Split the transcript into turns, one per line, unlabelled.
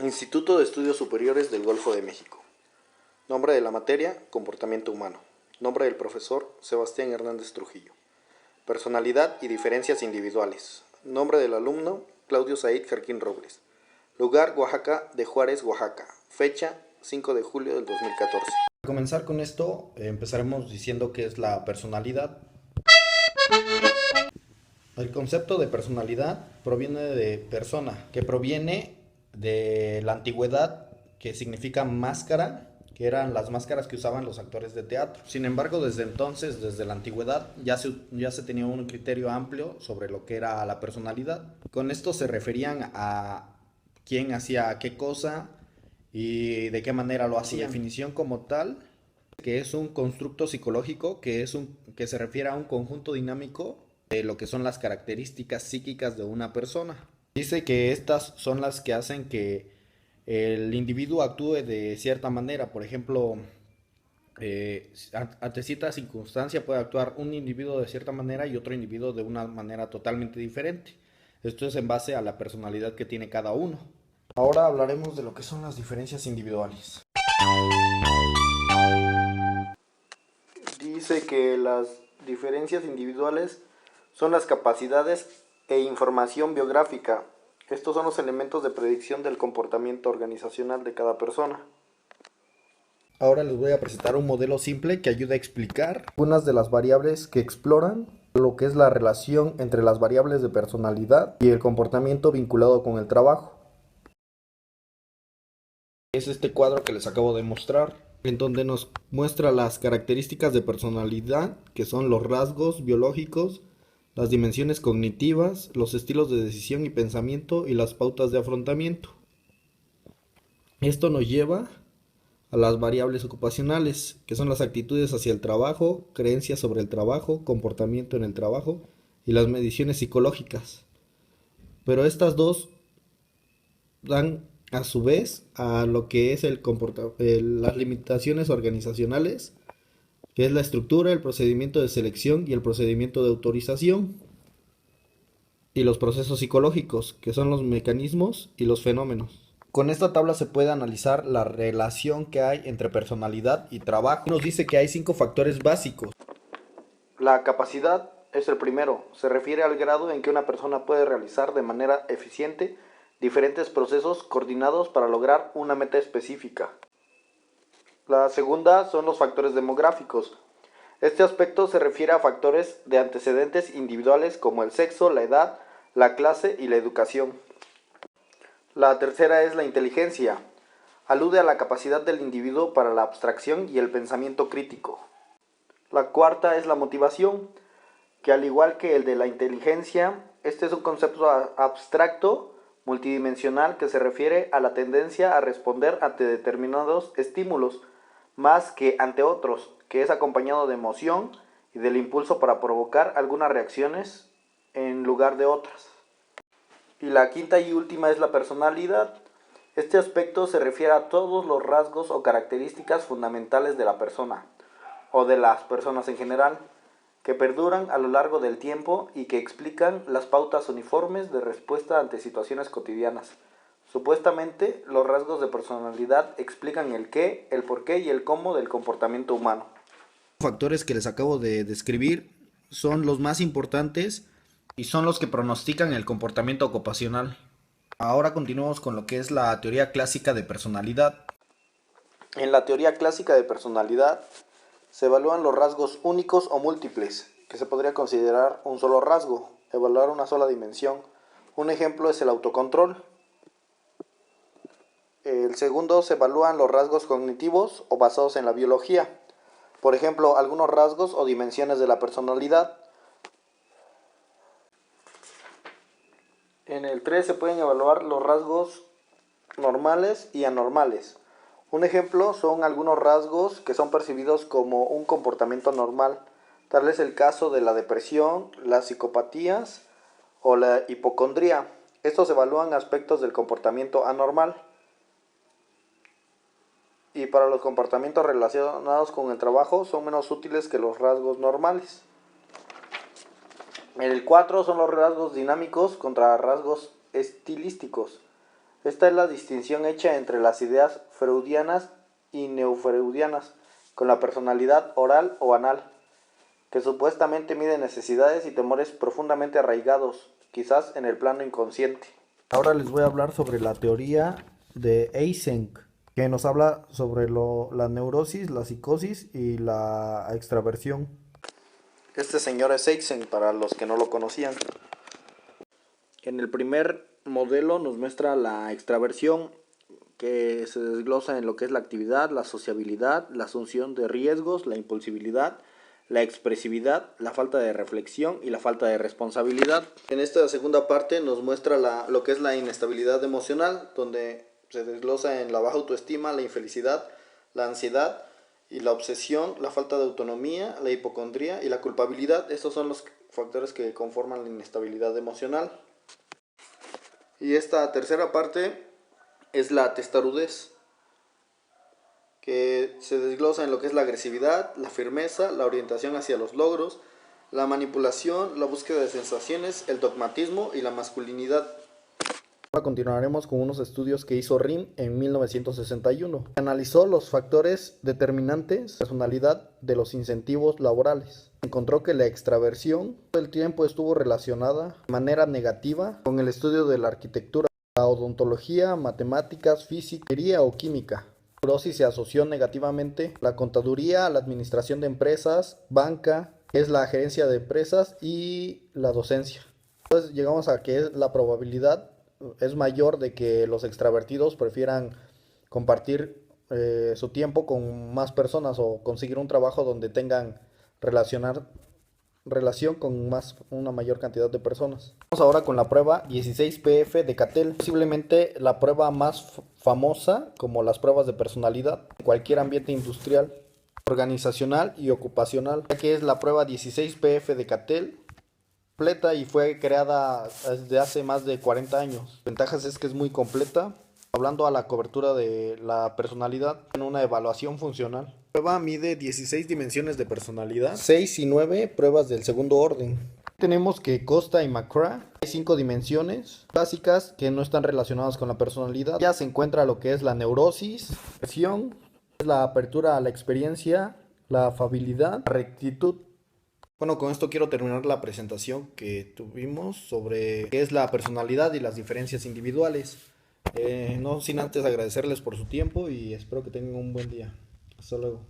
Instituto de Estudios Superiores del Golfo de México. Nombre de la materia, comportamiento humano. Nombre del profesor, Sebastián Hernández Trujillo. Personalidad y diferencias individuales. Nombre del alumno, Claudio Said Jarquín Robles. Lugar, Oaxaca de Juárez, Oaxaca. Fecha, 5 de julio del 2014. Para comenzar con esto, empezaremos diciendo qué es la personalidad. El concepto de personalidad proviene de persona, que proviene de la antigüedad, que significa máscara, que eran las máscaras que usaban los actores de teatro. Sin embargo, desde entonces, desde la antigüedad, ya se tenía un criterio amplio sobre lo que era la personalidad. Con esto se referían a quién hacía qué cosa y de qué manera lo hacía. Su definición como tal, que es un constructo psicológico, que se refiere a un conjunto dinámico de lo que son las características psíquicas de una persona. Dice que estas son las que hacen que el individuo actúe de cierta manera. Por ejemplo, ante cierta circunstancia puede actuar un individuo de cierta manera y otro individuo de una manera totalmente diferente. Esto es en base a la personalidad que tiene cada uno. Ahora hablaremos de lo que son las diferencias individuales. Dice que las diferencias individuales son las capacidades e información biográfica. Estos son los elementos de predicción del comportamiento organizacional de cada persona. Ahora les voy a presentar un modelo simple que ayuda a explicar algunas de las variables que exploran lo que es la relación entre las variables de personalidad y el comportamiento vinculado con el trabajo. Es este cuadro que les acabo de mostrar, en donde nos muestra las características de personalidad, que son los rasgos biológicos, las dimensiones cognitivas, los estilos de decisión y pensamiento y las pautas de afrontamiento. Esto nos lleva a las variables ocupacionales, que son las actitudes hacia el trabajo, creencias sobre el trabajo, comportamiento en el trabajo y las mediciones psicológicas. Pero estas dos dan a su vez a lo que es las limitaciones organizacionales, que es la estructura, el procedimiento de selección y el procedimiento de autorización, y los procesos psicológicos, que son los mecanismos y los fenómenos. Con esta tabla se puede analizar la relación que hay entre personalidad y trabajo. Nos dice que hay 5 factores básicos. La capacidad es el primero. Se refiere al grado en que una persona puede realizar de manera eficiente diferentes procesos coordinados para lograr una meta específica. La segunda son los factores demográficos. Este aspecto se refiere a factores de antecedentes individuales como el sexo, la edad, la clase y la educación. La tercera es la inteligencia. Alude a la capacidad del individuo para la abstracción y el pensamiento crítico. La cuarta es la motivación, que al igual que el de la inteligencia, este es un concepto abstracto, multidimensional, que se refiere a la tendencia a responder ante determinados estímulos, más que ante otros, que es acompañado de emoción y del impulso para provocar algunas reacciones en lugar de otras. Y la quinta y última es la personalidad. Este aspecto se refiere a todos los rasgos o características fundamentales de la persona, o de las personas en general, que perduran a lo largo del tiempo y que explican las pautas uniformes de respuesta ante situaciones cotidianas. Supuestamente, los rasgos de personalidad explican el qué, el por qué y el cómo del comportamiento humano. Los factores que les acabo de describir son los más importantes y son los que pronostican el comportamiento ocupacional. Ahora continuamos con lo que es la teoría clásica de personalidad. En la teoría clásica de personalidad se evalúan los rasgos únicos o múltiples, que se podría considerar un solo rasgo, evaluar una sola dimensión. Un ejemplo es el autocontrol. El segundo, se evalúan los rasgos cognitivos o basados en la biología. Por ejemplo, algunos rasgos o dimensiones de la personalidad. En el 3 se pueden evaluar los rasgos normales y anormales. Un ejemplo son algunos rasgos que son percibidos como un comportamiento normal. Tal es el caso de la depresión, las psicopatías o la hipocondría. Estos evalúan aspectos del comportamiento anormal. Y para los comportamientos relacionados con el trabajo son menos útiles que los rasgos normales. El 4 son los rasgos dinámicos contra rasgos estilísticos. Esta es la distinción hecha entre las ideas freudianas y neofreudianas, con la personalidad oral o anal, que supuestamente mide necesidades y temores profundamente arraigados, quizás en el plano inconsciente. Ahora les voy a hablar sobre la teoría de Eysenck, que nos habla sobre la neurosis, la psicosis y la extraversión. Este señor es Eysenck, para los que no lo conocían. En el primer modelo nos muestra la extraversión, que se desglosa en lo que es la actividad, la sociabilidad, la asunción de riesgos, la impulsibilidad, la expresividad, la falta de reflexión y la falta de responsabilidad. En esta segunda parte nos muestra lo que es la inestabilidad emocional, donde se desglosa en la baja autoestima, la infelicidad, la ansiedad y la obsesión, la falta de autonomía, la hipocondría y la culpabilidad. Estos son los factores que conforman la inestabilidad emocional. Y esta tercera parte es la testarudez, que se desglosa en lo que es la agresividad, la firmeza, la orientación hacia los logros, la manipulación, la búsqueda de sensaciones, el dogmatismo y la masculinidad. Ahora continuaremos con unos estudios que hizo Rim en 1961. Analizó los factores determinantes de personalidad de los incentivos laborales. Encontró que la extraversión todo el tiempo estuvo relacionada de manera negativa con el estudio de la arquitectura, la odontología, matemáticas, física, ingeniería o química. La neurosis se asoció negativamente a la contaduría, a la administración de empresas, banca, que es la gerencia de empresas, y la docencia. Entonces llegamos a que la probabilidad es mayor de que los extravertidos prefieran compartir su tiempo con más personas o conseguir un trabajo donde tengan relación con una mayor cantidad de personas. Vamos ahora con la prueba 16PF de Cattell, posiblemente la prueba más famosa como las pruebas de personalidad en cualquier ambiente industrial, organizacional y ocupacional, ya que es la prueba 16PF de Cattell, completa y fue creada desde hace más de 40 años. Ventajas es que es muy completa, hablando a la cobertura de la personalidad en una evaluación funcional. La prueba mide 16 dimensiones de personalidad, 6 y 9 pruebas del segundo orden. Tenemos que Costa y McCrae hay 5 dimensiones básicas que no están relacionadas con la personalidad. Ya se encuentra lo que es la neurosis, la apertura a la experiencia, la afabilidad, la rectitud. Bueno, con esto quiero terminar la presentación que tuvimos sobre qué es la personalidad y las diferencias individuales. No sin antes agradecerles por su tiempo y espero que tengan un buen día. Hasta luego.